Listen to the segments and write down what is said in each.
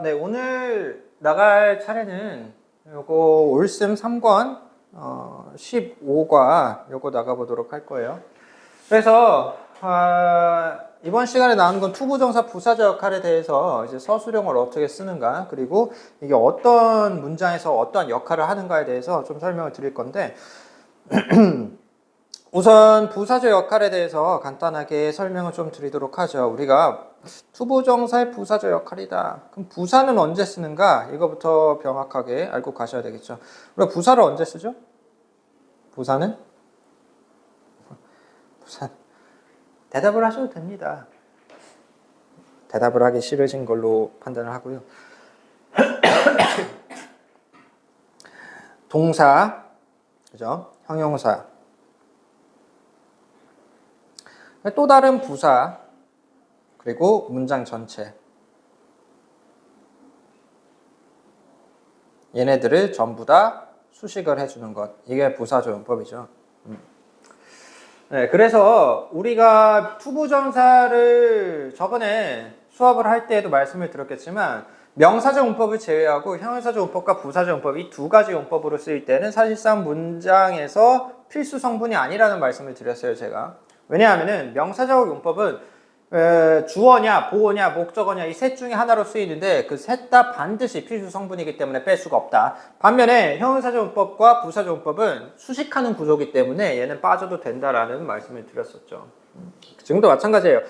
네, 오늘 나갈 차례는 요거 올씀 3권 15과 요거 나가보도록 할 거예요. 그래서 이번 시간에 나오는 건 투부정사 부사절 역할에 대해서 이제 서술형을 어떻게 쓰는가, 그리고 이게 어떤 문장에서 어떤 역할을 하는가에 대해서 좀 설명을 드릴 건데, 우선 부사절 역할에 대해서 간단하게 설명을 좀 드리도록 하죠. 우리가 투부정사의 부사절 역할이다. 그럼 부사는 언제 쓰는가? 이거부터 명확하게 알고 가셔야 되겠죠. 우리가 부사를 언제 쓰죠? 부사는? 부사. 대답을 하셔도 됩니다. 대답을 하기 싫으신 걸로 판단을 하고요. 동사, 그죠? 형용사. 또 다른 부사, 그리고 문장 전체. 얘네들을 전부 다 수식을 해주는 것. 이게 부사조용법이죠. 네, 그래서 우리가 투부정사를 저번에 수업을 할 때에도 말씀을 드렸겠지만, 명사적 용법을 제외하고 형용사적 용법과 부사적 용법, 이 두 가지 용법으로 쓰일 때는 사실상 문장에서 필수 성분이 아니라는 말씀을 드렸어요, 제가. 왜냐하면은 명사적 용법은 주어냐, 보어냐, 목적어냐 이 셋 중에 하나로 쓰이는데 그 셋 다 반드시 필수 성분이기 때문에 뺄 수가 없다. 반면에 형용사적 용법과 부사적 용법은 수식하는 구조이기 때문에 얘는 빠져도 된다라는 말씀을 드렸었죠. 지금도 마찬가지예요.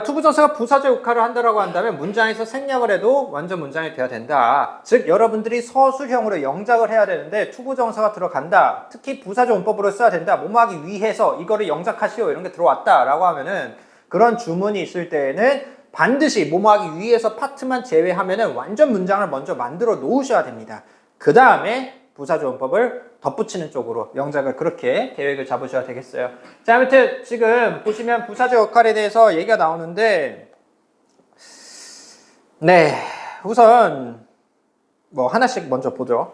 투부정사가 부사적 역할을 한다라고 한다면 문장에서 생략을 해도 완전 문장이 돼야 된다. 즉 여러분들이 서술형으로 영작을 해야 되는데 투부정사가 들어간다. 특히 부사적 용법으로 써야 된다. 뭐뭐하기 위해서 이거를 영작하시오 이런 게 들어왔다라고 하면은 그런 주문이 있을 때에는 반드시 뭐뭐하기 위해서 파트만 제외하면은 완전 문장을 먼저 만들어 놓으셔야 됩니다. 그 다음에 부사적 용법을 덧붙이는 쪽으로 영작을 그렇게 계획을 잡으셔야 되겠어요. 자, 아무튼 지금 보시면 부사적 역할에 대해서 얘기가 나오는데, 네, 우선 뭐 하나씩 먼저 보죠.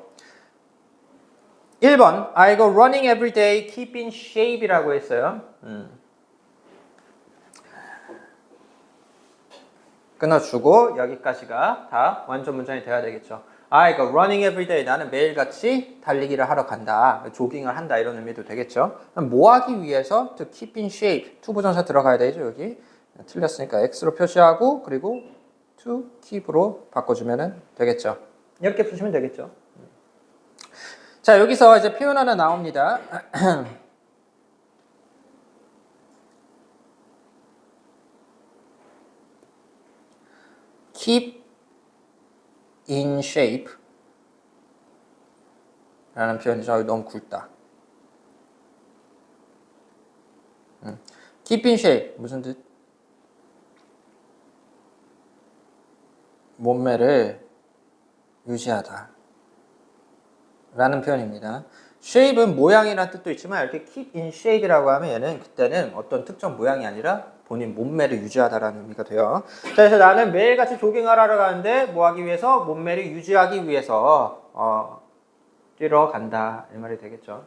1번 I go running every day, keep in shape이라고 했어요. 끊어주고 여기까지가 다 완전 문장이 돼야 되겠죠. I go running every day. 나는 매일같이 달리기를 하러 간다. 조깅을 한다. 이런 의미도 되겠죠. 뭐 하기 위해서? To keep in shape. 투부정사 들어가야 되죠. 여기. 틀렸으니까 X로 표시하고 그리고 to keep으로 바꿔주면 되겠죠. 이렇게 푸시면 되겠죠. 자, 여기서 이제 표현 하나 나옵니다. keep in shape 라는 표현이죠. 너무 굵다. keep in shape 무슨 뜻? 몸매를 유지하다 라는 표현입니다. shape은 모양이라는 뜻도 있지만 이렇게 keep in shape이라고 하면 얘는 그때는 어떤 특정 모양이 아니라 본인 몸매를 유지하다라는 의미가 돼요. 자, 그래서 나는 매일같이 조깅을 하러 가는데 뭐 하기 위해서? 몸매를 유지하기 위해서 뛰러 간다 이 말이 되겠죠.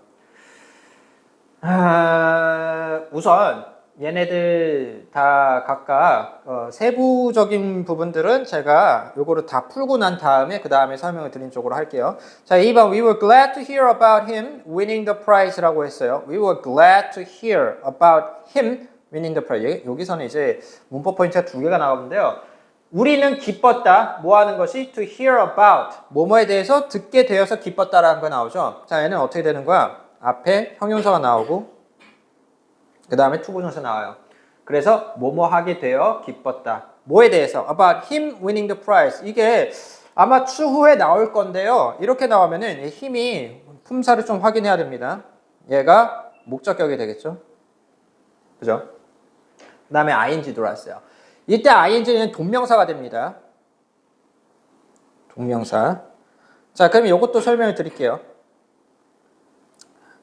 우선 얘네들 다 각각 세부적인 부분들은 제가 요거를 다 풀고 난 다음에 그 다음에 설명을 드린 쪽으로 할게요. 자, 2번 We were glad to hear about him winning the prize라고 했어요. We were glad to hear about him winning the prize. 여기서는 이제 문법 포인트가 두 개가 나오는데요. 우리는 기뻤다. 뭐 하는 것이? To hear about. 뭐뭐에 대해서 듣게 되어서 기뻤다라는 거 나오죠. 자, 얘는 어떻게 되는 거야? 앞에 형용사가 나오고 그 다음에 투부정사 나와요. 그래서 뭐뭐 하게 되어 기뻤다. 뭐에 대해서? About him winning the prize. 이게 아마 추후에 나올 건데요. 이렇게 나오면은 힘이 품사를 좀 확인해야 됩니다. 얘가 목적격이 되겠죠. 그죠? 그 다음에 ing 들어왔어요. 이때 ing는 동명사가 됩니다. 동명사. 자, 그럼 이것도 설명을 드릴게요.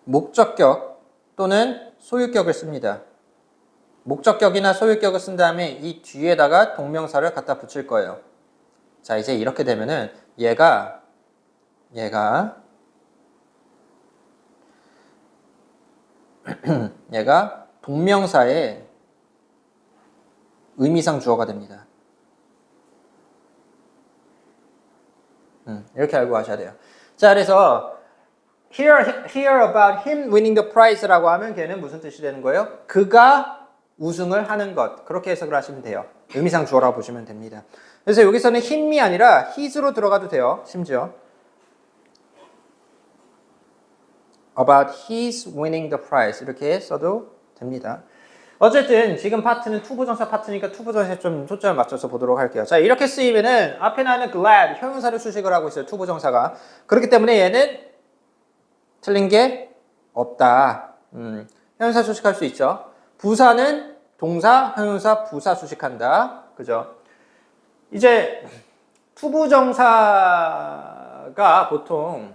목적격 또는 소유격을 씁니다. 목적격이나 소유격을 쓴 다음에 이 뒤에다가 동명사를 갖다 붙일 거예요. 자, 이제 이렇게 되면은 얘가 동명사의 의미상 주어가 됩니다. 이렇게 알고 가셔야 돼요. 자, 그래서 hear about him winning the prize라고 하면 걔는 무슨 뜻이 되는 거예요? 그가 우승을 하는 것. 그렇게 해석을 하시면 돼요. 의미상 주어라고 보시면 됩니다. 그래서 여기서는 him이 아니라 his로 들어가도 돼요. 심지어 about his winning the prize 이렇게 써도 됩니다. 어쨌든 지금 파트는 투부정사 파트니까 투부정사에 좀 초점을 맞춰서 보도록 할게요. 자, 이렇게 쓰이면은 앞에 나는 glad 형용사를 수식을 하고 있어요. 투부정사가. 그렇기 때문에 얘는 틀린 게 없다. 형용사 수식할 수 있죠. 부사는 동사, 형용사, 부사 수식한다. 그죠? 이제 투부정사가 보통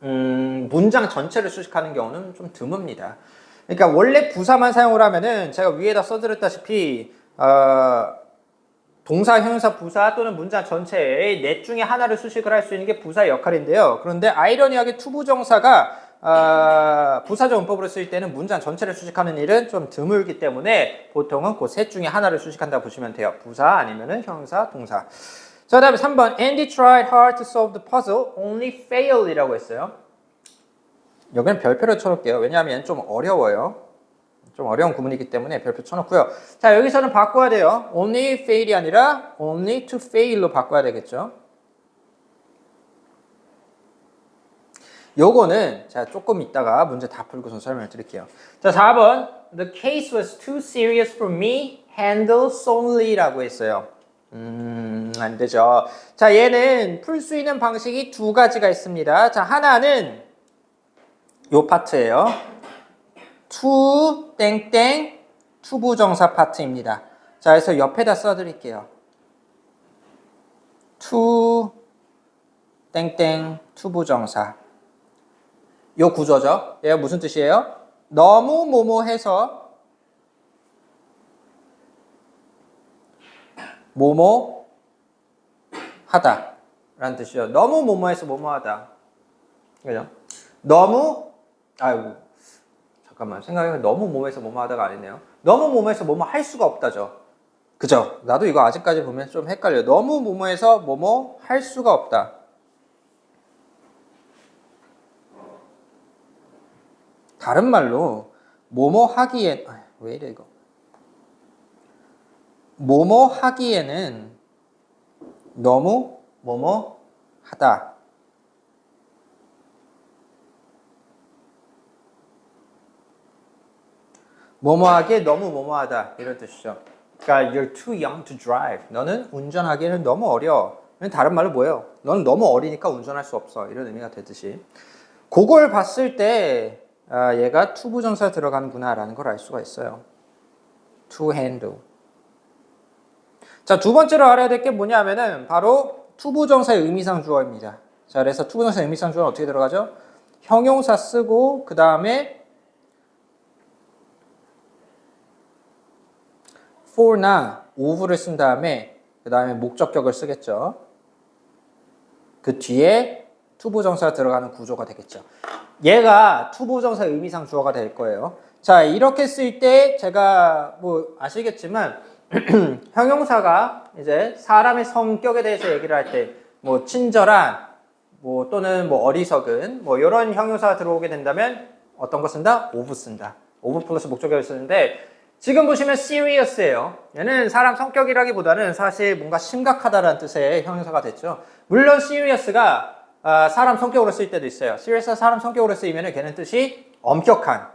문장 전체를 수식하는 경우는 좀 드뭅니다. 그러니까 원래 부사만 사용을 하면은 제가 위에다 써드렸다시피 동사, 형용사, 부사 또는 문장 전체의 넷 중에 하나를 수식을 할 수 있는 게 부사의 역할인데요. 그런데 아이러니하게 투부정사가 부사적 문법으로 쓰일 때는 문장 전체를 수식하는 일은 좀 드물기 때문에 보통은 그 셋 중에 하나를 수식한다고 보시면 돼요. 부사 아니면은 형용사, 동사. 자, 그 다음에 3번 Andy tried hard to solve the puzzle, only failed 이라고 했어요. 여기는 별표를 쳐놓을게요. 왜냐하면 좀 어려워요. 좀 어려운 구문이기 때문에 별표 쳐놓고요. 자, 여기서는 바꿔야 돼요. only fail이 아니라 only to fail로 바꿔야 되겠죠. 요거는 제가 조금 이따가 문제 다 풀고서 설명을 드릴게요. 자, 4번 The case was too serious for me, handle solely라고 했어요. 안 되죠. 자, 얘는 풀 수 있는 방식이 두 가지가 있습니다. 자, 하나는 요 파트예요. to 땡땡 투부정사 파트입니다. 자, 그래서 옆에다 써드릴게요. to 땡땡 투부정사. 요 구조죠. 얘가 무슨 뜻이에요? 너무 뭐뭐해서 뭐뭐 하다 라는 뜻이죠. 너무 뭐뭐해서 뭐뭐하다. 그죠? 너무 아이고 잠깐만 생각해보면 너무 뭐뭐해서 뭐뭐하다가 아니네요. 너무 뭐뭐해서 뭐뭐 할 수가 없다죠. 그죠? 나도 이거 아직까지 보면 좀 헷갈려요. 너무 뭐뭐해서 뭐뭐 할 수가 없다. 다른 말로 뭐뭐 하기엔 왜 이래 이거 뭐뭐 하기에는 너무 뭐뭐 하다. 뭐뭐하기에 너무 뭐뭐하다 이런 뜻이죠. 그러니까 you're too young to drive. 너는 운전하기에는 너무 어려워. 다른 말로 뭐예요? 너는 너무 어리니까 운전할 수 없어. 이런 의미가 되듯이 그걸 봤을 때 얘가 투부정사 들어가는구나 라는 걸 알 수가 있어요. to handle. 자, 두 번째로 알아야 될 게 뭐냐면은 바로 투부정사의 의미상 주어입니다. 자, 그래서 투부정사의 의미상 주어는 어떻게 들어가죠? 형용사 쓰고 그 다음에 for나 of를 쓴 다음에 그 다음에 목적격을 쓰겠죠. 그 뒤에 투부정사가 들어가는 구조가 되겠죠. 얘가 투부정사의 의미상 주어가 될 거예요. 자, 이렇게 쓸 때 제가 뭐 아시겠지만 형용사가 이제 사람의 성격에 대해서 얘기를 할 때 뭐 친절한 뭐 또는 뭐 어리석은 뭐 이런 형용사가 들어오게 된다면 어떤 거 쓴다? of 쓴다. of 플러스 목적격을 쓰는데 지금 보시면 serious예요. 얘는 사람 성격이라기보다는 사실 뭔가 심각하다라는 뜻의 형용사가 됐죠. 물론 serious가 사람 성격으로 쓸 때도 있어요. serious가 사람 성격으로 쓰이면 걔는 뜻이 엄격한,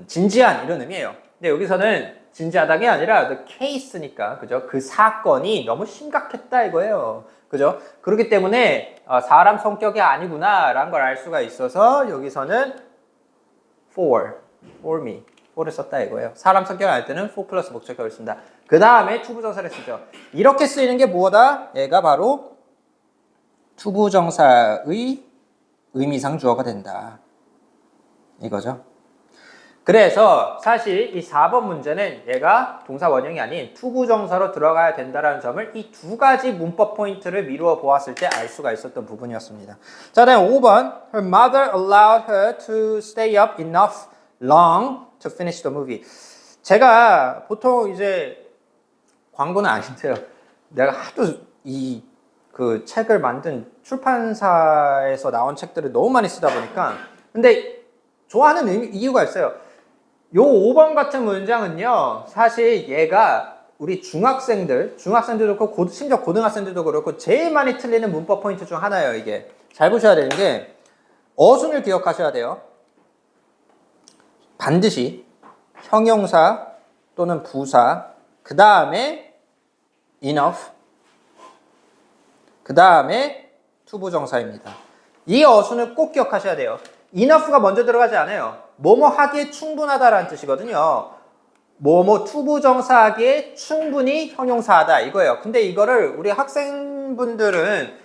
진지한 이런 의미예요. 근데 여기서는 진지하다가 아니라 the case니까 그죠? 그 사건이 너무 심각했다 이거예요. 그죠? 그렇기 때문에 사람 성격이 아니구나라는 걸 알 수가 있어서 여기서는 for me. for를 썼다 이거예요. 사람 성격을 알 때는 for 플러스 목적격을 쓴다. 그 다음에 투부정사를 쓰죠. 이렇게 쓰이는 게 뭐다? 얘가 바로 투부정사의 의미상 주어가 된다. 이거죠. 그래서 사실 이 4번 문제는 얘가 동사 원형이 아닌 투부정사로 들어가야 된다는 점을 이 두 가지 문법 포인트를 미루어 보았을 때 알 수가 있었던 부분이었습니다. 자, 다음 5번. Her mother allowed her to stay up enough long to finish the movie. 제가 보통 이제 광고는 아닌데요. 내가 하도 이 그 책을 만든 출판사에서 나온 책들을 너무 많이 쓰다 보니까. 근데 좋아하는 이유가 있어요. 요 5번 같은 문장은요, 사실 얘가 우리 중학생들도 그렇고 심지어 고등학생들도 그렇고 제일 많이 틀리는 문법 포인트 중 하나예요. 이게 잘 보셔야 되는 게 어순을 기억하셔야 돼요. 반드시 형용사 또는 부사, 그 다음에 enough, 그 다음에 투부정사입니다. 이 어순을 꼭 기억하셔야 돼요. enough가 먼저 들어가지 않아요. 뭐뭐 하기에 충분하다라는 뜻이거든요. 뭐뭐 투부정사하기에 충분히 형용사하다 이거예요. 근데 이거를 우리 학생분들은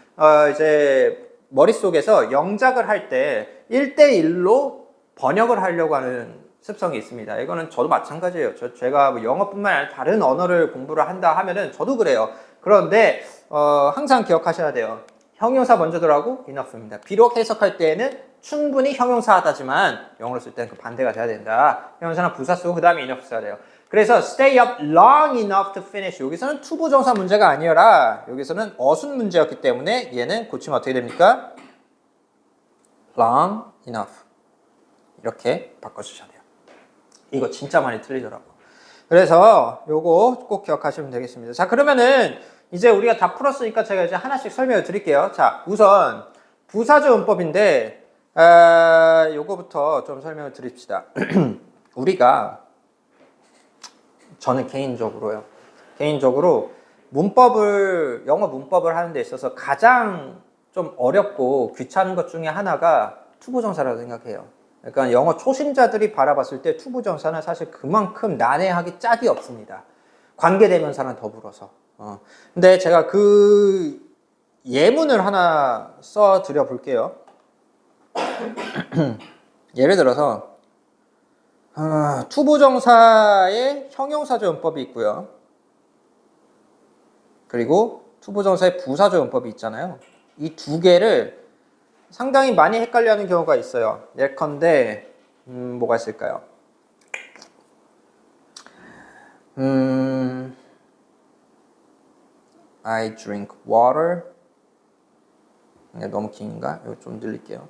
이제 머릿속에서 영작을 할 때 1대1로 번역을 하려고 하는 습성이 있습니다. 이거는 저도 마찬가지예요. 제가 뭐 영어뿐만 아니라 다른 언어를 공부를 한다 하면은 저도 그래요. 그런데 항상 기억하셔야 돼요. 형용사 먼저 들어가고 enough입니다. 비록 해석할 때에는 충분히 형용사하다지만 영어로 쓸 때는 그 반대가 돼야 된다. 형용사는 부사 쓰고 그 다음에 enough 써야 돼요. 그래서 stay up long enough to finish. 여기서는 투부정사 문제가 아니어라. 여기서는 어순 문제였기 때문에 얘는 고치면 어떻게 됩니까? long enough. 이렇게 바꿔주셔야 돼요. 이거 진짜 많이 틀리더라고. 그래서 요거 꼭 기억하시면 되겠습니다. 자, 그러면은 이제 우리가 다 풀었으니까 제가 이제 하나씩 설명을 드릴게요. 자, 우선 부사조 문법인데 요거부터 좀 설명을 드립시다. 우리가 저는 개인적으로 영어 문법을 하는 데 있어서 가장 좀 어렵고 귀찮은 것 중에 하나가 투부정사라고 생각해요. 그러니까 영어 초심자들이 바라봤을 때 투부정사는 사실 그만큼 난해하기 짝이 없습니다. 관계대명사는 더불어서. 근데 제가 그 예문을 하나 써 드려 볼게요. 예를 들어서 투부정사의 형용사조 용법이 있고요. 그리고 투부정사의 부사조 용법이 있잖아요. 이 두 개를 상당히 많이 헷갈려하는 경우가 있어요. 예컨대 뭐가 있을까요? I drink water. 너무 긴가? 이거 좀 늘릴게요.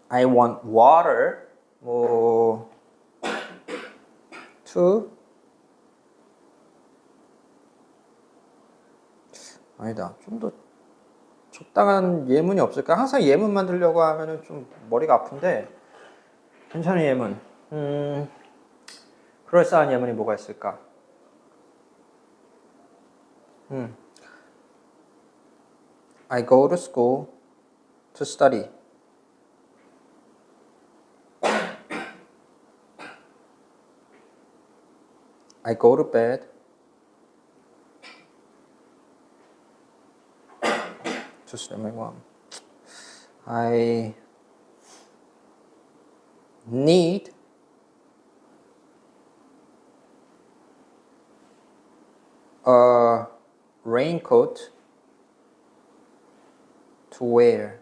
I want water. to 아니다. 좀 더 적당한 예문이 없을까? 항상 예문 만들려고 하면은 좀 머리가 아픈데 괜찮은 예문. 그럴싸한 예문이 뭐가 있을까? I go to school to study. I go to bed to sleep. I need a raincoat to wear.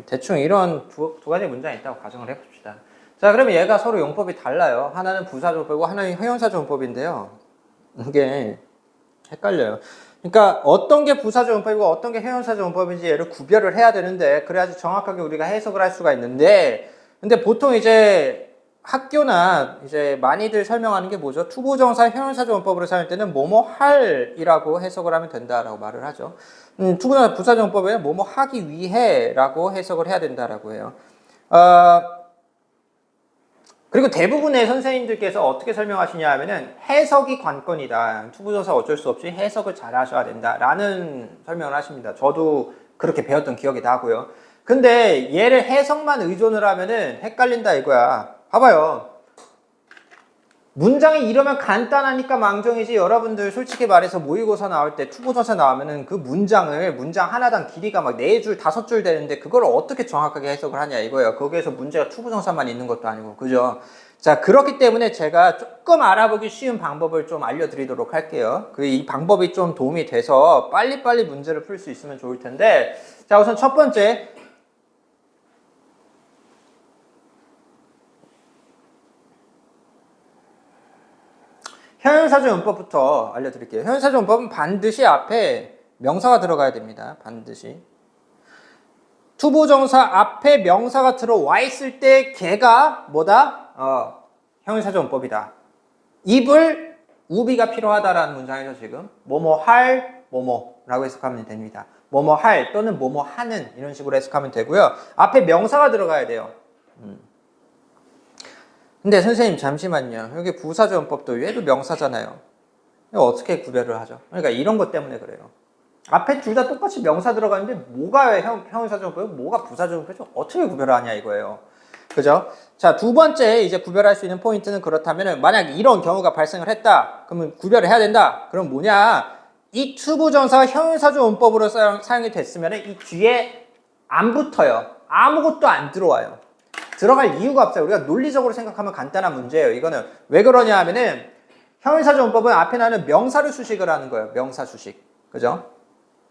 대충 이런 두 가지 문장이 있다고 가정을 해봅시다. 자, 그러면 얘가 서로 용법이 달라요. 하나는 부사조법이고 하나는 형용사조법인데요. 이게 헷갈려요. 그러니까 어떤 게 부사조용법이고 어떤 게 형용사조용법인지 얘를 구별을 해야 되는데 그래야지 정확하게 우리가 해석을 할 수가 있는데 근데 보통 이제 학교나 이제 많이들 설명하는 게 뭐죠? 투부정사 형용사조용법으로 사용할 때는 뭐뭐 할이라고 해석을 하면 된다라고 말을 하죠. 투부정사 부사조용법에는 뭐뭐 하기 위해라고 해석을 해야 된다라고 해요. 그리고 대부분의 선생님들께서 어떻게 설명하시냐 하면은 해석이 관건이다. 투부정사 어쩔 수 없이 해석을 잘 하셔야 된다라는 설명을 하십니다. 저도 그렇게 배웠던 기억이 나고요. 근데 얘를 해석만 의존을 하면은 헷갈린다 이거야. 봐봐요. 문장이 이러면 간단하니까 망정이지. 여러분들 솔직히 말해서 모의고사 나올 때 투부정사 나오면은 그 문장 하나당 길이가 막 4줄, 5줄 되는데 그걸 어떻게 정확하게 해석을 하냐 이거예요. 거기에서 문제가 투부정사만 있는 것도 아니고. 그죠? 자, 그렇기 때문에 제가 조금 알아보기 쉬운 방법을 좀 알려드리도록 할게요. 이 방법이 좀 도움이 돼서 빨리빨리 문제를 풀 수 있으면 좋을 텐데. 자, 우선 첫 번째. 형용사조 용법부터 알려드릴게요. 형용사조 용법은 반드시 앞에 명사가 들어가야 됩니다. 반드시. 투부정사 앞에 명사가 들어와 있을 때 걔가 뭐다? 형용사조 용법이다. 입을 우비가 필요하다라는 문장에서 지금 뭐뭐 할 뭐뭐라고 해석하면 됩니다. 뭐뭐 할 또는 뭐뭐 하는 이런 식으로 해석하면 되고요. 앞에 명사가 들어가야 돼요. 근데 선생님 잠시만요. 여기 부사조용법도 얘도 명사잖아요. 이거 어떻게 구별을 하죠? 그러니까 이런 것 때문에 그래요. 앞에 둘 다 똑같이 명사 들어가는데 뭐가 형용사조용법이고 뭐가 부사조용법이죠? 어떻게 구별을 하냐 이거예요. 그죠? 자, 두 번째 이제 구별할 수 있는 포인트는 그렇다면 만약 이런 경우가 발생을 했다. 그러면 구별을 해야 된다. 그럼 뭐냐? 이 투부정사가 형용사조용법으로 사용이 됐으면 이 뒤에 안 붙어요. 아무것도 안 들어와요. 들어갈 이유가 없어요. 우리가 논리적으로 생각하면 간단한 문제예요. 이거는 왜 그러냐 하면은 형용사조용법은 앞에 나는 명사를 수식을 하는 거예요. 명사 수식. 그죠?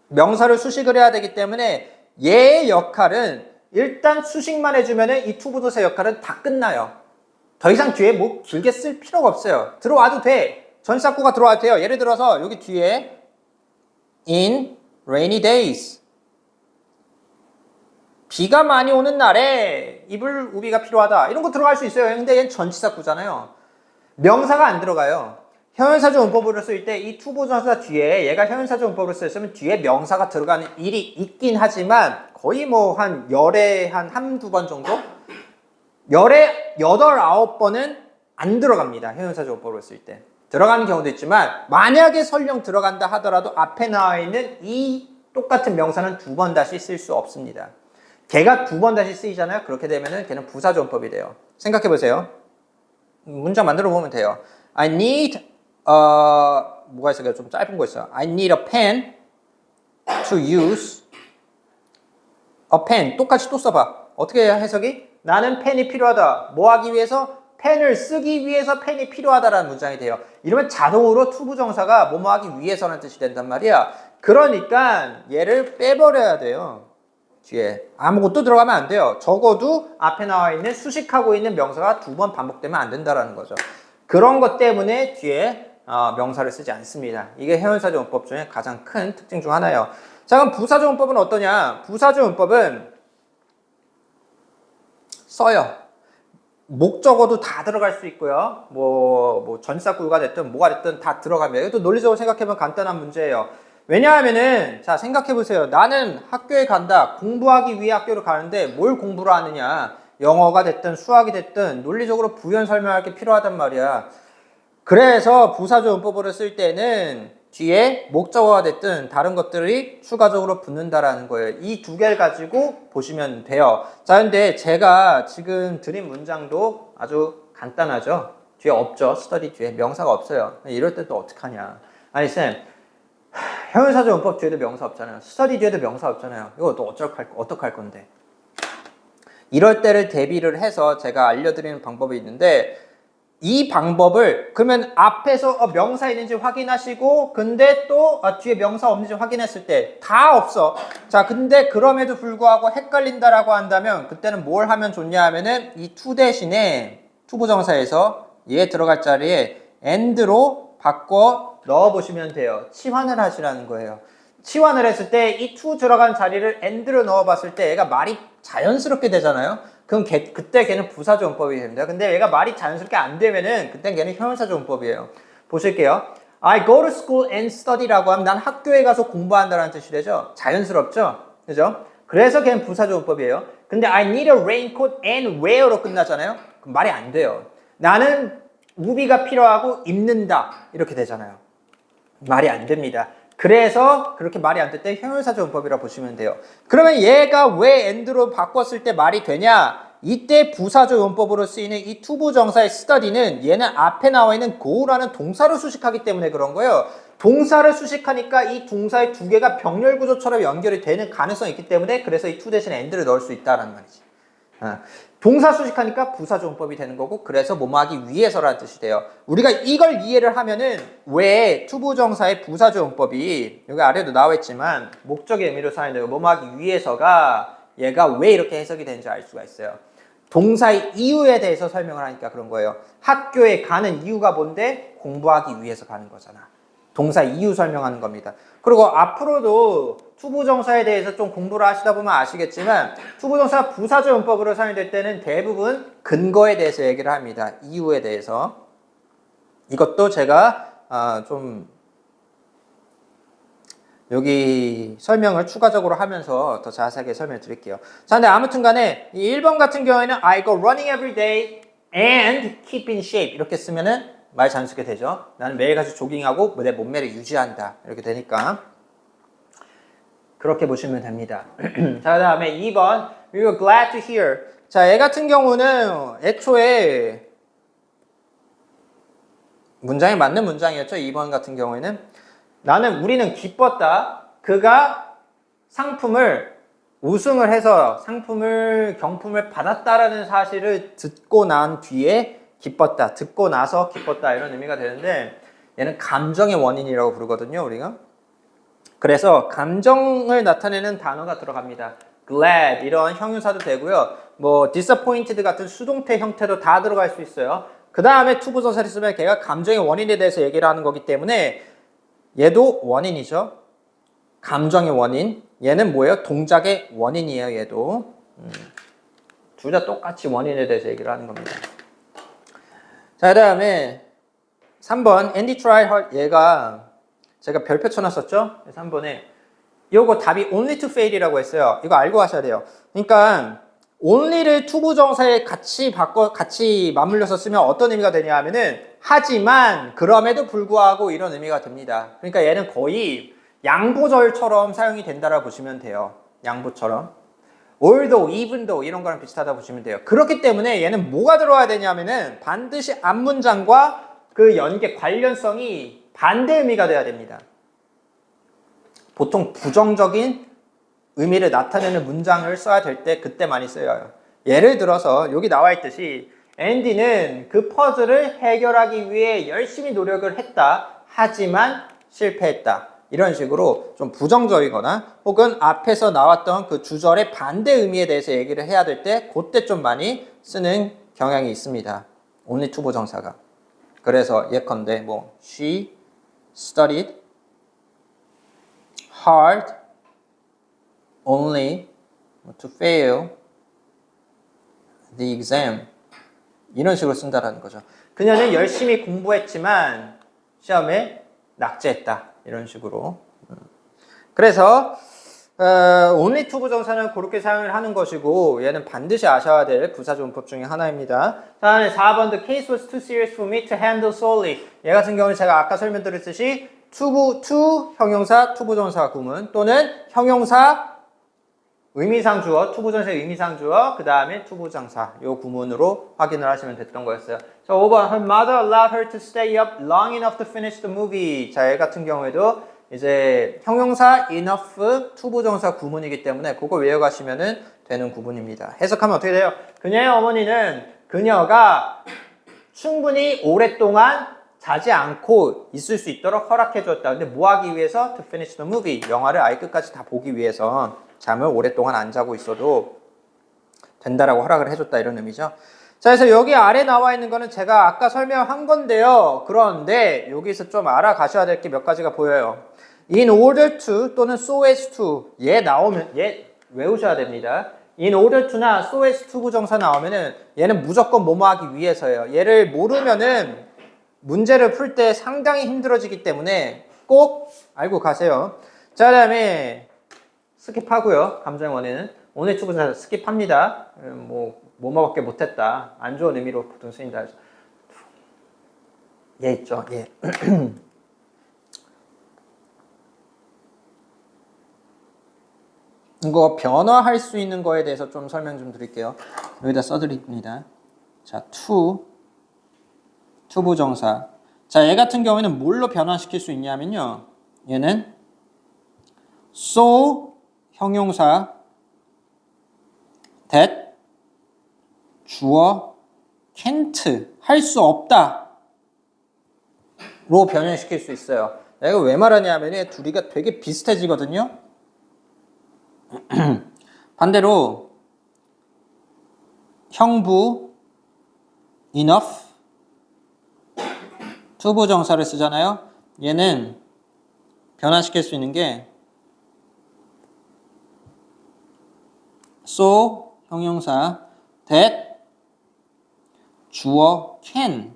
명사를 수식을 해야 되기 때문에 얘의 역할은 일단 수식만 해주면은 이 투부정사 역할은 다 끝나요. 더 이상 뒤에 뭐 길게 쓸 필요가 없어요. 들어와도 돼. 전치사구가 들어와도 돼요. 예를 들어서 여기 뒤에 in rainy days. 비가 많이 오는 날에 이불 우비가 필요하다. 이런 거 들어갈 수 있어요. 근데 얘는 전치사구잖아요. 명사가 안 들어가요. 형용사조 문법으로 쓸 때 이 투부정사 뒤에 얘가 형용사조 문법으로 쓰면 뒤에 명사가 들어가는 일이 있긴 하지만 거의 뭐 한 열에 한 한두 번 정도? 열에 8, 9번은 안 들어갑니다. 형용사조 문법으로 쓸 때. 들어가는 경우도 있지만 만약에 설령 들어간다 하더라도 앞에 나와 있는 이 똑같은 명사는 2번 다시 쓸 수 없습니다. 걔가 2번 다시 쓰이잖아요. 그렇게 되면은 걔는 부사조용법이 돼요. 생각해 보세요. 문장 만들어 보면 돼요. I need 뭐가 있어요? 좀 짧은 거 있어요. I need a pen to use a pen. 똑같이 또 써봐. 어떻게 해야 해석이? 나는 펜이 필요하다. 뭐 하기 위해서? 펜을 쓰기 위해서 펜이 필요하다라는 문장이 돼요. 이러면 자동으로 투부정사가 뭐뭐 하기 위해서라는 뜻이 된단 말이야. 그러니까 얘를 빼버려야 돼요. 뒤에 아무것도 들어가면 안 돼요. 적어도 앞에 나와 있는 수식하고 있는 명사가 2번 반복되면 안 된다라는 거죠. 그런 것 때문에 뒤에 명사를 쓰지 않습니다. 이게 형용사조문법 중에 가장 큰 특징 중 하나예요. 자, 그럼 부사조문법은 어떠냐? 부사조문법은 써요. 목적어도 다 들어갈 수 있고요. 뭐 전치사구가 됐든 뭐가 됐든 다 들어가면 이것도 논리적으로 생각해보면 간단한 문제예요. 왜냐하면은 자 생각해보세요. 나는 학교에 간다. 공부하기 위해 학교를 가는데 뭘 공부를 하느냐. 영어가 됐든 수학이 됐든 논리적으로 부연 설명할 게 필요하단 말이야. 그래서 부사조문법으로 쓸 때는 뒤에 목적어가 됐든 다른 것들이 추가적으로 붙는다라는 거예요. 이 두 개를 가지고 보시면 돼요. 자, 근데 제가 지금 드린 문장도 아주 간단하죠. 뒤에 없죠. 스터디 뒤에 명사가 없어요. 이럴 때 또 어떡하냐. 아니 쌤, 형용사조문법 뒤에도 명사 없잖아요. 스터디 뒤에도 명사 없잖아요. 이거 또 어떡할 건데. 이럴 때를 대비를 해서 제가 알려드리는 방법이 있는데 이 방법을 그러면 앞에서 명사 있는지 확인하시고 근데 또 뒤에 명사 없는지 확인했을 때 다 없어. 자, 근데 그럼에도 불구하고 헷갈린다라고 한다면 그때는 뭘 하면 좋냐 하면은 이 to 대신에 투부정사에서 얘 들어갈 자리에 and로 바꿔 넣어보시면 돼요. 치환을 하시라는 거예요. 치환을 했을 때 이 to 들어간 자리를 and로 넣어봤을 때 얘가 말이 자연스럽게 되잖아요. 그럼 그때 걔는 부사조문법이 됩니다. 근데 얘가 말이 자연스럽게 안 되면은 그땐 걔는 형용사조문법이에요. 보실게요. I go to school and study라고 하면 난 학교에 가서 공부한다는 뜻이 되죠. 자연스럽죠? 그죠? 그래서 걔는 부사조문법이에요. 근데 I need a raincoat and wear로 끝나잖아요. 그럼 말이 안 돼요. 나는 우비가 필요하고 입는다. 이렇게 되잖아요. 말이 안 됩니다. 그래서 그렇게 말이 안 될 때 형용사조문법이라고 보시면 돼요. 그러면 얘가 왜 and로 바꿨을 때 말이 되냐? 이때 부사조 용법으로 쓰이는 이 투부정사의 study는 얘는 앞에 나와 있는 go라는 동사를 수식하기 때문에 그런 거예요. 동사를 수식하니까 이 동사의 두 개가 병렬 구조처럼 연결이 되는 가능성이 있기 때문에 그래서 이 to 대신에 and를 넣을 수 있다는 말이지. 동사 수식하니까 부사조용법이 되는 거고 그래서 뭐뭐하기 위해서라는 뜻이 돼요. 우리가 이걸 이해를 하면은 왜 투부정사의 부사조용법이 여기 아래도 나와 있지만 목적의 의미로 사용되고 뭐뭐하기 위해서가 얘가 왜 이렇게 해석이 되는지 알 수가 있어요. 동사의 이유에 대해서 설명을 하니까 그런 거예요. 학교에 가는 이유가 뭔데? 공부하기 위해서 가는 거잖아. 동사 이유 설명하는 겁니다. 그리고 앞으로도 투부정사에 대해서 좀 공부를 하시다 보면 아시겠지만 투부정사 부사조 용법으로 사용될 때는 대부분 근거에 대해서 얘기를 합니다. 이유에 대해서. 이것도 제가 좀 여기 설명을 추가적으로 하면서 더 자세하게 설명을 드릴게요. 자, 근데 아무튼 간에 이 1번 같은 경우에는 I go running every day and keep in shape 이렇게 쓰면은 말 자연스럽게 되죠. 나는 매일같이 조깅하고 내 몸매를 유지한다. 이렇게 되니까 그렇게 보시면 됩니다. 자, 그 다음에 2번 We were glad to hear. 자, 얘 같은 경우는 애초에 문장에 맞는 문장이었죠. 2번 같은 경우에는 우리는 기뻤다. 그가 상품을 우승을 해서 경품을 받았다라는 사실을 듣고 난 뒤에 기뻤다. 듣고 나서 기뻤다. 이런 의미가 되는데 얘는 감정의 원인이라고 부르거든요. 우리가. 그래서 감정을 나타내는 단어가 들어갑니다. glad 이런 형용사도 되고요. 뭐 disappointed 같은 수동태 형태도 다 들어갈 수 있어요. 그 다음에 투부정사를 쓰면 걔가 감정의 원인에 대해서 얘기를 하는 거기 때문에 얘도 원인이죠. 감정의 원인. 얘는 뭐예요? 동작의 원인이에요. 얘도. 둘 다 똑같이 원인에 대해서 얘기를 하는 겁니다. 자, 그 다음에 3번 Andy tried hard. 얘가 제가 별표 쳐놨었죠? 3번에 요거 답이 only to fail이라고 했어요. 이거 알고 하셔야 돼요. 그러니까 only를 투부정사에 같이 맞물려서 쓰면 어떤 의미가 되냐 하면은 하지만 그럼에도 불구하고 이런 의미가 됩니다. 그러니까 얘는 거의 양보절처럼 사용이 된다라고 보시면 돼요. 양보처럼. although, even though 이런 거랑 비슷하다 보시면 돼요. 그렇기 때문에 얘는 뭐가 들어와야 되냐면은 반드시 앞문장과 그 연계 관련성이 반대 의미가 돼야 됩니다. 보통 부정적인 의미를 나타내는 문장을 써야 될 때 그때 많이 쓰여요. 예를 들어서 여기 나와 있듯이 앤디는 그 퍼즐을 해결하기 위해 열심히 노력을 했다. 하지만 실패했다. 이런 식으로 좀 부정적이거나 혹은 앞에서 나왔던 그 주절의 반대 의미에 대해서 얘기를 해야 될 때 그때 좀 많이 쓰는 경향이 있습니다. only 투부정사가. 그래서 예컨대 뭐 she studied hard only to fail the exam. 이런 식으로 쓴다라는 거죠. 그녀는 열심히 공부했지만 시험에 낙제했다. 이런 식으로. 그래서 only 투부정사는 그렇게 사용을 하는 것이고 얘는 반드시 아셔야 될 부사조문법 중에 하나입니다. 다음에 4번 The case was too serious for me to handle solely. 얘 같은 경우는 제가 아까 설명드렸듯이 to 형용사 투부정사 구문 또는 형용사 의미상 주어, 투부정사의 의미상 주어, 그 다음에 투부정사 요 구문으로 확인을 하시면 됐던 거였어요. 자, 5번 Her mother allowed her to stay up long enough to finish the movie. 자, 얘 같은 경우에도 이제 형용사 enough 투부정사 구문이기 때문에 그거 외워가시면 되는 구문입니다. 해석하면 어떻게 돼요? 그녀의 어머니는 그녀가 충분히 오랫동안 자지 않고 있을 수 있도록 허락해 줬다. 근데 뭐 하기 위해서? To finish the movie. 영화를 아예 끝까지 다 보기 위해서 잠을 오랫동안 안 자고 있어도 된다라고 허락을 해줬다. 이런 의미죠. 자, 그래서 여기 아래 나와 있는 거는 제가 아까 설명한 건데요. 그런데 여기서 좀 알아가셔야 될 게 몇 가지가 보여요. In order to 또는 so as to 얘 나오면 얘 외우셔야 됩니다. In order to나 so as to 부정사 나오면은 얘는 무조건 뭐뭐 하기 위해서예요. 얘를 모르면은 문제를 풀 때 상당히 힘들어지기 때문에 꼭 알고 가세요. 자, 그다음에 스킵하고요. 감정의 원인은 오늘 투부정사 스킵합니다. 뭐뭐밖에 못했다. 안 좋은 의미로 보통 쓰인다. 얘 있죠. 얘. 이거 변화할 수 있는 거에 대해서 좀 설명 좀 드릴게요. 여기다 써드립니다. 자, 투부정사. 자, 얘 같은 경우에는 뭘로 변화시킬 수 있냐면요. 얘는 so 형용사 that 주어 can't 할 수 없다 로 변형시킬 수 있어요. 내가 왜 말하냐면 둘이가 되게 비슷해지거든요. 반대로 형부 enough 투부정사를 쓰잖아요. 얘는 변화시킬 수 있는 게 so 형용사 that 주어 can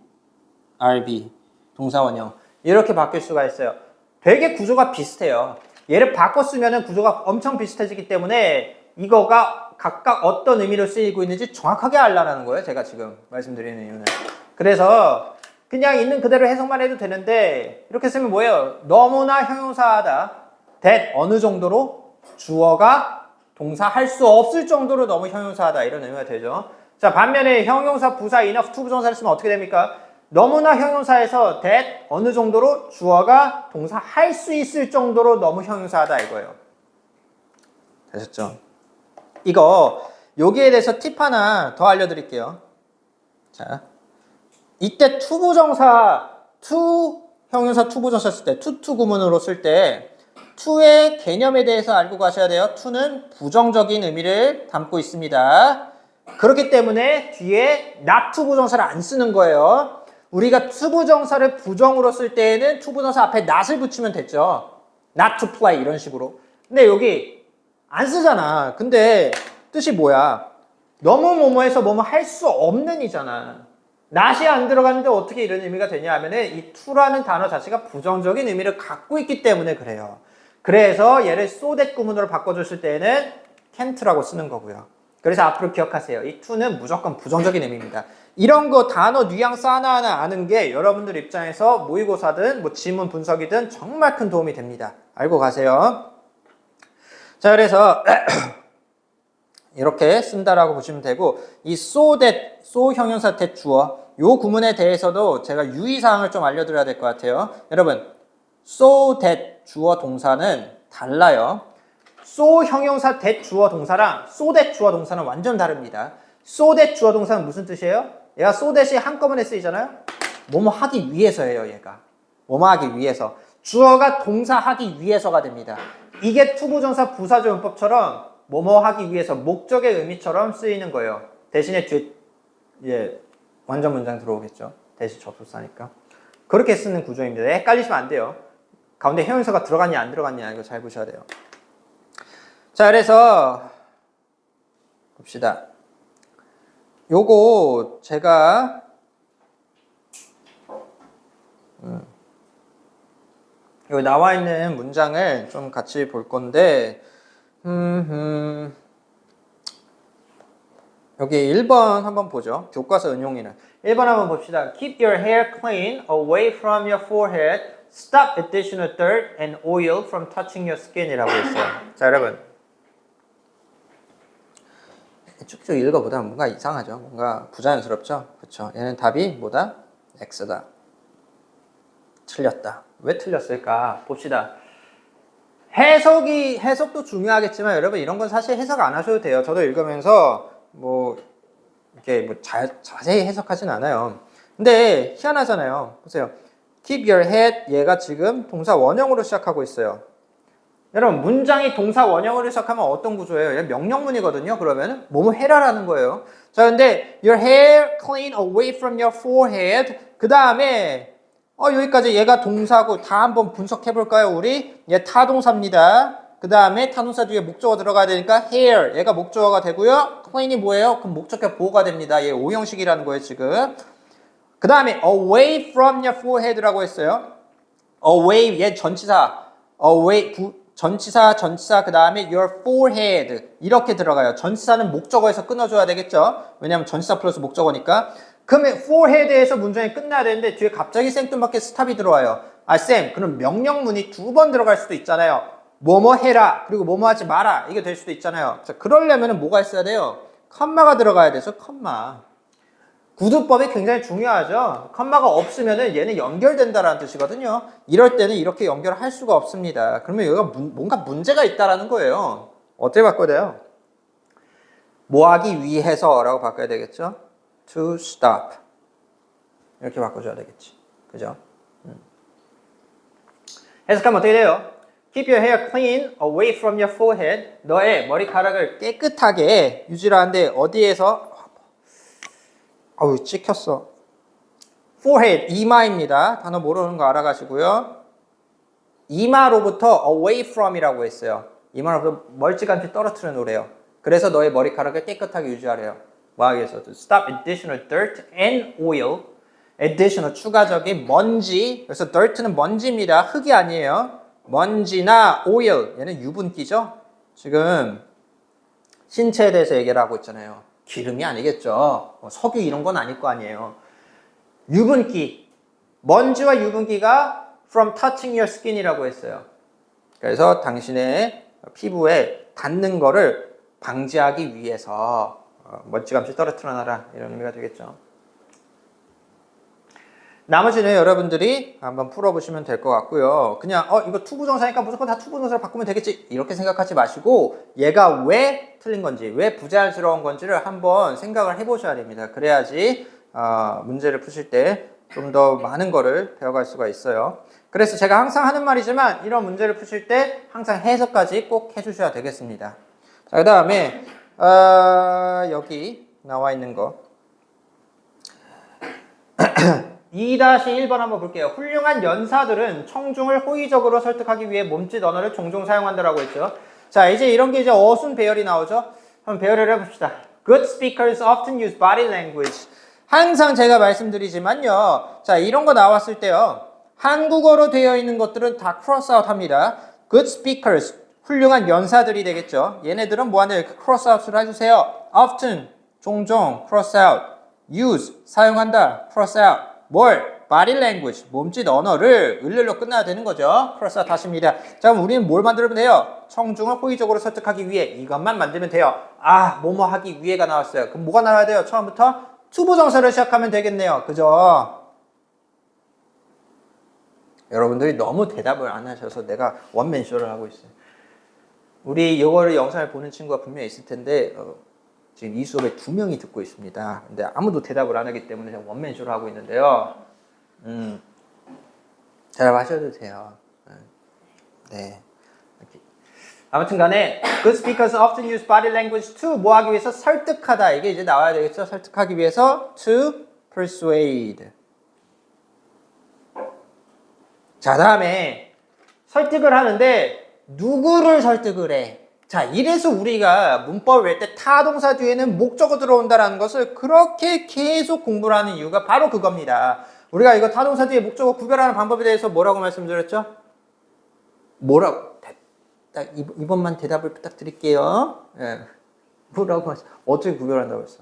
RB 동사 원형 이렇게 바뀔 수가 있어요. 되게 구조가 비슷해요. 얘를 바꿔 쓰면 구조가 엄청 비슷해지기 때문에 이거가 각각 어떤 의미로 쓰이고 있는지 정확하게 알라는 거예요. 제가 지금 말씀드리는 이유는. 그래서 그냥 있는 그대로 해석만 해도 되는데 이렇게 쓰면 뭐예요? 너무나 형용사하다. that 어느 정도로 주어가 동사 할 수 없을 정도로 너무 형용사하다 이런 의미가 되죠. 자, 반면에 형용사, 부사, enough, 투부정사를 쓰면 어떻게 됩니까? 너무나 형용사에서 that 어느 정도로 주어가 동사 할 수 있을 정도로 너무 형용사하다 이거예요. 되셨죠? 이거 여기에 대해서 팁 하나 더 알려드릴게요. 자, 이때 투부정사, 형용사 투부정사 쓸 때, 투 구문으로 쓸 때 to의 개념에 대해서 알고 가셔야 돼요. to는 부정적인 의미를 담고 있습니다. 그렇기 때문에 뒤에 not 투부정사를 안 쓰는 거예요. 우리가 투부정사를 부정으로 쓸 때에는 투부정사 앞에 not을 붙이면 됐죠. not to play 이런 식으로. 근데 여기 안 쓰잖아. 근데 뜻이 뭐야? 너무 뭐뭐해서 뭐뭐 할 수 없는 이잖아. not이 안 들어가는데 어떻게 이런 의미가 되냐 하면은 이 to라는 단어 자체가 부정적인 의미를 갖고 있기 때문에 그래요. 그래서 얘를 so that 구문으로 바꿔줬을 때는 can't라고 쓰는 거고요. 그래서 앞으로 기억하세요. 이 to는 무조건 부정적인 의미입니다. 이런 거 단어 뉘앙스 하나하나 아는 게 여러분들 입장에서 모의고사든 뭐 지문 분석이든 정말 큰 도움이 됩니다. 알고 가세요. 자, 그래서 이렇게 쓴다라고 보시면 되고 이 so that, so 형용사 that 주어 요 구문에 대해서도 제가 유의사항을 좀 알려드려야 될 것 같아요. 여러분 so that 주어 동사는 달라요. so 형용사 that 주어 동사랑 so that 주어 동사는 완전 다릅니다. so that 주어 동사는 무슨 뜻이에요? 얘가 so that이 한꺼번에 쓰이잖아요. 뭐뭐 하기 위해서예요. 얘가 뭐뭐 하기 위해서 주어가 동사 하기 위해서가 됩니다. 이게 투부정사 부사조 용법처럼 뭐뭐 하기 위해서 목적의 의미처럼 쓰이는 거예요. 대신에 뒤에 완전 문장 들어오겠죠. 대신 접속사니까 그렇게 쓰는 구조입니다. 헷갈리시면 안 돼요. 가운데 형용사가 들어갔냐 안 들어갔냐 이거 잘 보셔야 돼요. 자, 그래서 봅시다. 요거 제가 여기 나와 있는 문장을 좀 같이 볼 건데 여기 1번 한번 보죠. 교과서 은용이는 1번 한번 봅시다. Keep your hair clean away from your forehead. Stop additional dirt and oil from touching your skin 이라고 했어요. 자, 여러분 쭉쭉 읽어보다 뭔가 이상하죠. 뭔가 부자연스럽죠. 그렇죠. 얘는 답이 뭐다? X다. 틀렸다. 왜 틀렸을까? 봅시다. 해석도 중요하겠지만 여러분 이런 건 사실 해석 안 하셔도 돼요. 저도 읽으면서 뭐 이렇게 뭐 자세히 해석하진 않아요. 근데 희한하잖아요. 보세요. Keep your head 얘가 지금 동사 원형으로 시작하고 있어요. 여러분 문장이 동사 원형으로 시작하면 어떤 구조예요? 얘 명령문이거든요. 그러면 뭐뭐 해라라는 거예요. 자, 근데 your hair clean away from your forehead 그 다음에 여기까지 얘가 동사고 다 한번 분석해 볼까요? 우리 얘 타동사입니다. 그 다음에 타동사 뒤에 목적어 들어가야 되니까 hair 얘가 목적어가 되고요. clean이 뭐예요? 그럼 목적격 보호가 됩니다. 얘 오형식이라는 거예요 지금. 그 다음에 away from your forehead라고 했어요. away 얘 전치사 away 전치사 그 다음에 your forehead 이렇게 들어가요. 전치사는 목적어에서 끊어줘야 되겠죠. 왜냐하면 전치사 플러스 목적어니까. 그러면 forehead에서 문장이 끝나야 되는데 뒤에 갑자기 생뚱맞게 스탑이 들어와요. 아 쌤 그럼 명령문이 2번 들어갈 수도 있잖아요. 뭐뭐 해라 그리고 뭐뭐 하지 마라 이게 될 수도 있잖아요. 자, 그러려면 뭐가 있어야 돼요? 컴마가 들어가야 돼서 컴마. 구두법이 굉장히 중요하죠. 컴마가 없으면은 얘는 연결된다라는 뜻이거든요. 이럴 때는 이렇게 연결할 수가 없습니다. 그러면 여기가 뭔가 문제가 있다라는 거예요. 어떻게 바꿔야 돼요? 뭐 하기 위해서라고 바꿔야 되겠죠? To stop. 이렇게 바꿔줘야 되겠지. 그죠? 해석하면 어떻게 돼요? Keep your hair clean away from your forehead. 너의 머리카락을 깨끗하게 유지하는데 어디에서? 아우 찍혔어. forehead, 이마입니다. 단어 모르는 거 알아가시고요. 이마로부터 away from이라고 했어요. 이마로부터 멀찌감치 떨어뜨려 놓으래요. 그래서 너의 머리카락을 깨끗하게 유지하래요. 뭐 하기 위해서? Stop additional dirt and oil. additional 추가적인 먼지. 그래서 dirt는 먼지입니다. 흙이 아니에요. 먼지나 oil. 얘는 유분기죠. 지금 신체에 대해서 얘기를 하고 있잖아요. 기름이 아니겠죠. 석유 이런 건 아닐 거 아니에요. 유분기. 먼지와 유분기가 from touching your skin이라고 했어요. 그래서 당신의 피부에 닿는 거를 방지하기 위해서 멀찌감치 떨어뜨려 놔라 이런 의미가 되겠죠. 나머지는 여러분들이 한번 풀어보시면 될 것 같고요. 그냥 이거 투부정사니까 무조건 다 투부정사로 바꾸면 되겠지 이렇게 생각하지 마시고 얘가 왜 틀린 건지 왜 부자연스러운 건지를 한번 생각을 해보셔야 됩니다. 그래야지 문제를 푸실 때 좀 더 많은 거를 배워갈 수가 있어요. 그래서 제가 항상 하는 말이지만 이런 문제를 푸실 때 항상 해석까지 꼭 해주셔야 되겠습니다. 자, 그 다음에 여기 나와 있는 거 2-1번 한번 볼게요. 훌륭한 연사들은 청중을 호의적으로 설득하기 위해 몸짓 언어를 종종 사용한다라고 했죠. 자, 이제 이런 게 이제 어순 배열이 나오죠. 한번 배열을 해봅시다. Good speakers often use body language. 항상 제가 말씀드리지만요. 자, 이런 거 나왔을 때요. 한국어로 되어 있는 것들은 다 크로스아웃 합니다. Good speakers, 훌륭한 연사들이 되겠죠. 얘네들은 뭐하냐? 크로스아웃을 해주세요. Often, 종종, 크로스아웃. Use, 사용한다, 크로스아웃. 뭘? Body language, 몸짓 언어를 을를로 끝나야 되는 거죠. 크로스아웃 하십니다. 자, 그럼 우리는 뭘 만들면 돼요? 청중을 호의적으로 설득하기 위해 이것만 만들면 돼요. 뭐뭐 하기 위해가 나왔어요. 그럼 뭐가 나와야 돼요? 처음부터? 투부정사를 시작하면 되겠네요. 그죠? 여러분들이 너무 대답을 안 하셔서 내가 원맨쇼를 하고 있어요. 우리 이거를 영상을 보는 친구가 분명히 있을 텐데 지금 이 수업에 2명이 듣고 있습니다. 근데 아무도 대답을 안 하기 때문에 제가 원맨쇼를 하고 있는데요. 대답하셔도 돼요. 네. 아무튼 간에 good speakers often use body language to 뭐 하기 위해서 설득하다. 이게 이제 나와야 되겠죠. 설득하기 위해서 to persuade. 자, 다음에 설득을 하는데 누구를 설득을 해? 자, 이래서 우리가 문법을 낼 때 타동사 뒤에는 목적어 들어온다는 것을 그렇게 계속 공부를 하는 이유가 바로 그겁니다. 우리가 이거 타동사 뒤에 목적어 구별하는 방법에 대해서 뭐라고 말씀드렸죠? 뭐라고? 딱 이번만 대답을 부탁드릴게요. 예. 뭐라고 하시? 어떻게 구별한다고 했어?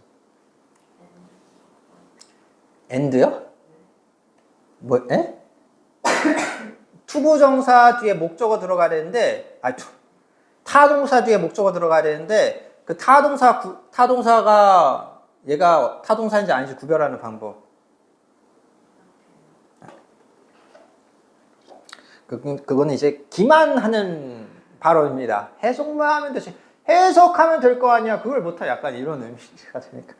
and요? 뭐? 에? 투부정사 뒤에 목적어 들어가야 되는데, 타동사 뒤에 목적어 들어가야 되는데, 그 타동사가 얘가 타동사인지 아닌지 구별하는 방법. 그거는 이제 기만하는 발언입니다. 해석만 하면 되지. 해석하면 될 거 아니야. 그걸 못하 약간 이런 의미가 되니까.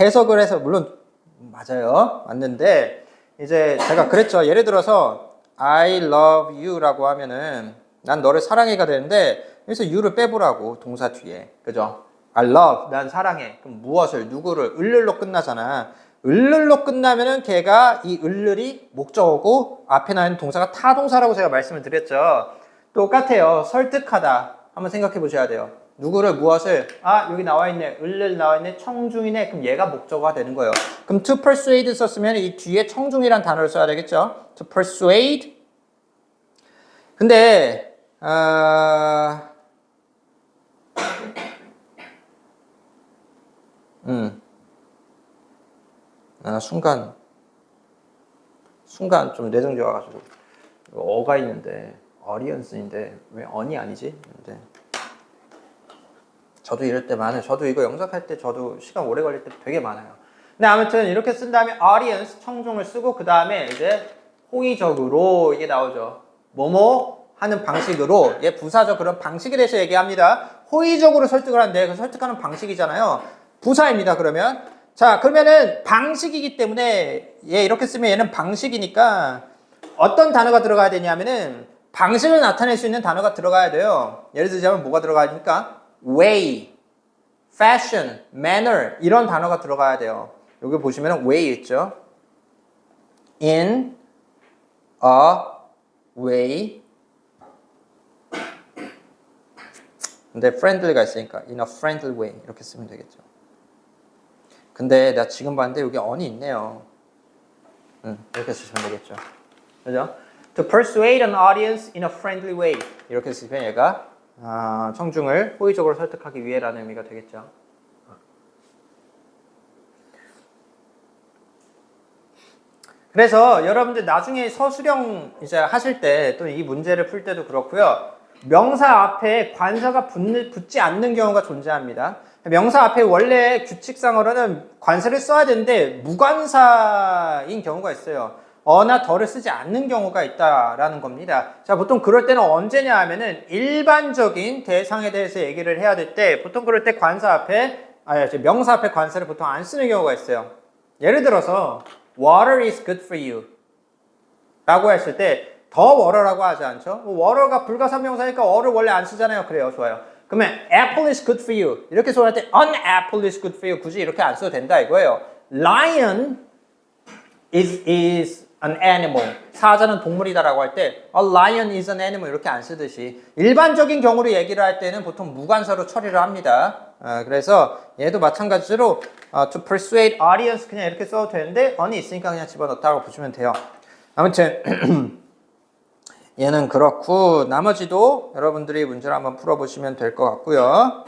해석을 해서, 물론, 맞아요. 맞는데, 이제 제가 그랬죠. 예를 들어서, I love you 라고 하면은, 난 너를 사랑해가 되는데, 여기서 you를 빼보라고, 동사 뒤에. 그죠? I love, 난 사랑해. 그럼 무엇을, 누구를, 을를로 끝나잖아. 을를로 끝나면은 걔가 이 을를이 목적어고, 앞에 나있는 동사가 타동사라고 제가 말씀을 드렸죠. 똑같아요. 설득하다. 한번 생각해 보셔야 돼요. 누구를 무엇을 여기 나와 있네. 을를 나와 있네. 청중이네. 그럼 얘가 목적어가 되는 거예요. 그럼 to persuade 썼으면 이 뒤에 청중이란 단어를 써야 되겠죠. to persuade. 근데 순간 좀 내정지 와가지고 어가 있는데 audience인데 왜 on이 아니지? 근데 저도 이럴 때 많아요. 저도 이거 영작할 때 저도 시간 오래 걸릴 때 되게 많아요. 근데 아무튼 이렇게 쓴 다음에 audience 청중을 쓰고 그 다음에 이제 호의적으로 이게 나오죠. 뭐뭐 하는 방식으로 얘 부사죠. 그런 방식에 대해서 얘기합니다. 호의적으로 설득을 한대. 그 설득하는 방식이잖아요. 부사입니다. 그러면 자 그러면은 방식이기 때문에 얘 이렇게 쓰면 얘는 방식이니까 어떤 단어가 들어가야 되냐면은 방식을 나타낼 수 있는 단어가 들어가야 돼요. 예를 들자면 뭐가 들어가야 됩니까? way, fashion, manner 이런 단어가 들어가야 돼요. 여기 보시면 way 있죠. in a way. 근데 friendly가 있으니까 in a friendly way 이렇게 쓰면 되겠죠. 근데 나 지금 봤는데 여기 on이 있네요. 이렇게 쓰시면 되겠죠. 그죠? To persuade an audience in a friendly way 이렇게 쓰면 얘가 청중을 호의적으로 설득하기 위해라는 의미가 되겠죠. 그래서 여러분들 나중에 서술형 이제 하실 때 또 이 문제를 풀 때도 그렇고요. 명사 앞에 관사가 붙지 않는 경우가 존재합니다. 명사 앞에 원래 규칙상으로는 관사를 써야 되는데 무관사인 경우가 있어요. 어나 더를 쓰지 않는 경우가 있다라는 겁니다. 자, 보통 그럴 때는 언제냐 하면은 일반적인 대상에 대해서 얘기를 해야 될 때 보통 그럴 때 관사 앞에 명사 앞에 관사를 보통 안 쓰는 경우가 있어요. 예를 들어서 water is good for you 라고 했을 때 더 water라고 하지 않죠? water가 불가산명사니까 어를 원래 안 쓰잖아요. 그래요. 좋아요. 그러면 apple is good for you 이렇게 소리할 때 an apple is good for you 굳이 이렇게 안 써도 된다 이거예요. lion is an animal 사자는 동물이다라고 할 때 a lion is an animal 이렇게 안 쓰듯이 일반적인 경우로 얘기를 할 때는 보통 무관사로 처리를 합니다. 그래서 얘도 마찬가지로 to persuade audience 그냥 이렇게 써도 되는데 on이 있으니까 그냥 집어넣었다고 보시면 돼요. 아무튼 얘는 그렇고 나머지도 여러분들이 문제를 한번 풀어보시면 될 것 같고요.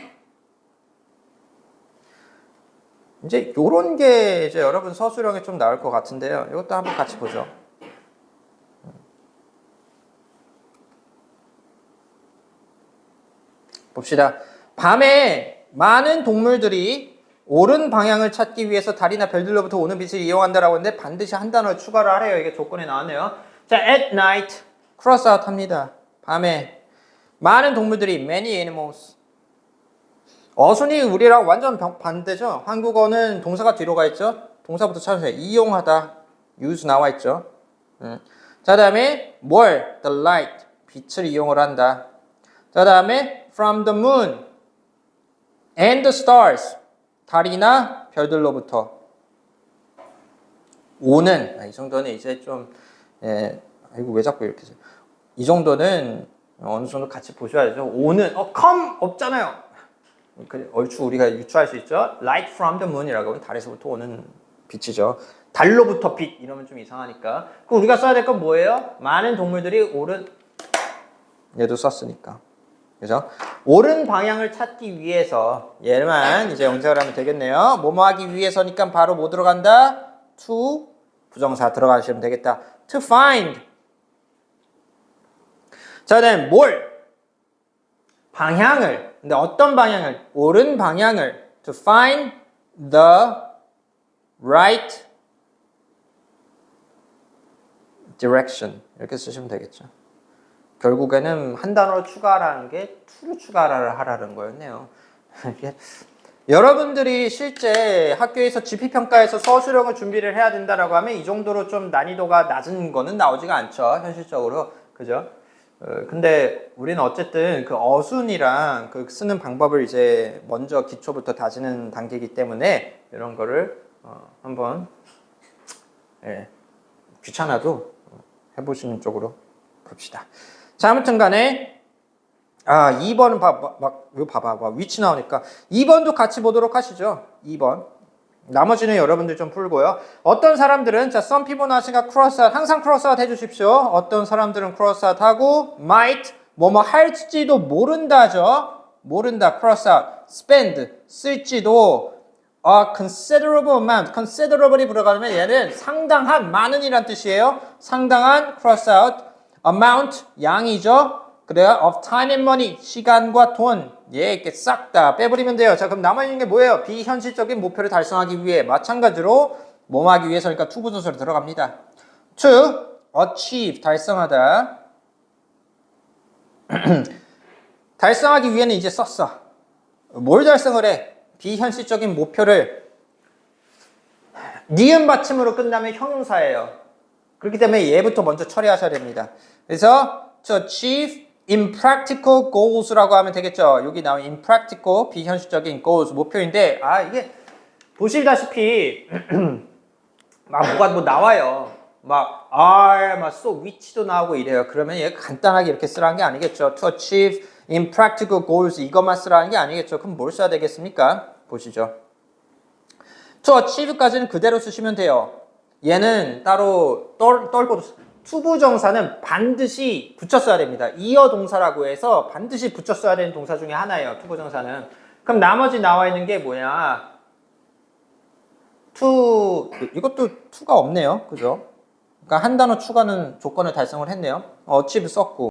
이제 요런 게 이제 여러분 서술형에 좀 나올 것 같은데요. 이것도 한번 같이 보죠. 봅시다. 밤에 많은 동물들이 옳은 방향을 찾기 위해서 달이나 별들로부터 오는 빛을 이용한다라고 했는데 반드시 한 단어를 추가를 하래요. 이게 조건에 나왔네요. 자, at night cross out 합니다. 밤에 많은 동물들이 many animals 어순이 우리랑 완전 반대죠. 한국어는 동사가 뒤로 가 있죠. 동사부터 찾으세요. 이용하다 use 나와 있죠. 자 다음에 뭘 the light 빛을 이용을 한다. 자 다음에 from the moon and the stars 달이나 별들로부터 오는 이 정도는 이제 좀 이거 왜 자꾸 이렇게 이 정도는 어느 정도 같이 보셔야죠. 오는 come 없잖아요. 얼추 우리가 유추할 수 있죠. Light from the moon이라고 하면 달에서부터 오는 빛이죠. 달로부터 빛 이러면 좀 이상하니까. 그럼 우리가 써야 될 건 뭐예요? 많은 동물들이 옳은 얘도 썼으니까. 그죠? 옳은 방향을 찾기 위해서 얘만 이제 영작을 하면 되겠네요. 뭐뭐 하기 위해서니까 바로 뭐 들어간다? to 부정사 들어가시면 되겠다. To find. 자, 다음 뭘? 방향을. 근데 어떤 방향을? 옳은 방향을. To find the right direction. 이렇게 쓰시면 되겠죠. 결국에는 한 단어로 추가하라는 게 to로 추가하라는 거였네요. 여러분들이 실제 학교에서 GP평가에서 서술형을 준비를 해야 된다라고 하면 이 정도로 좀 난이도가 낮은 거는 나오지가 않죠. 현실적으로. 그죠? 근데 우리는 어쨌든 그 어순이랑 그 쓰는 방법을 이제 먼저 기초부터 다지는 단계이기 때문에 이런 거를 한번 귀찮아도 해보시는 쪽으로 봅시다. 자, 아무튼 간에 2번은 이거 봐봐. 위치 나오니까 2번도 같이 보도록 하시죠. 2번. 나머지는 여러분들 좀 풀고요. 어떤 사람들은 자, some people 나왔으니까 cross out 항상 cross out 해주십시오. 어떤 사람들은 cross out 하고 might 뭐뭐 할지도 모른다죠. 모른다 cross out spend 쓸지도 a considerable amount considerable이 들어가면 얘는 상당한 많은이란 뜻이에요. 상당한 cross out amount 양이죠. 그래요. of time and money 시간과 돈 이렇게 싹 다 빼버리면 돼요. 자 그럼 남아있는 게 뭐예요? 비현실적인 목표를 달성하기 위해 마찬가지로 뭐 하기 위해서니까 to 부정사로 들어갑니다. to achieve 달성하다. 달성하기 위해는 이제 썼어. 뭘 달성을 해? 비현실적인 목표를 니은 받침으로 끝나면 형용사예요. 그렇기 때문에 얘부터 먼저 처리하셔야 됩니다. 그래서 to achieve impractical goals라고 하면 되겠죠. 여기 나온 impractical 비현실적인 goals 목표인데 이게 보시다시피 막 뭐가 뭐 나와요. 막 are, 막 so which도 나오고 이래요. 그러면 얘 간단하게 이렇게 쓰라는 게 아니겠죠. To achieve impractical goals 이것만 쓰라는 게 아니겠죠. 그럼 뭘 써야 되겠습니까? 보시죠. To achieve까지는 그대로 쓰시면 돼요. 얘는 따로 떨고 투부정사는 반드시 붙여 써야 됩니다. 이어 동사라고 해서 반드시 붙여 써야 되는 동사 중에 하나예요. 투부정사는. 그럼 나머지 나와 있는 게 뭐냐? to 이것도 to가 없네요. 그죠? 그러니까 한 단어 추가는 조건을 달성을 했네요. achieve 썼고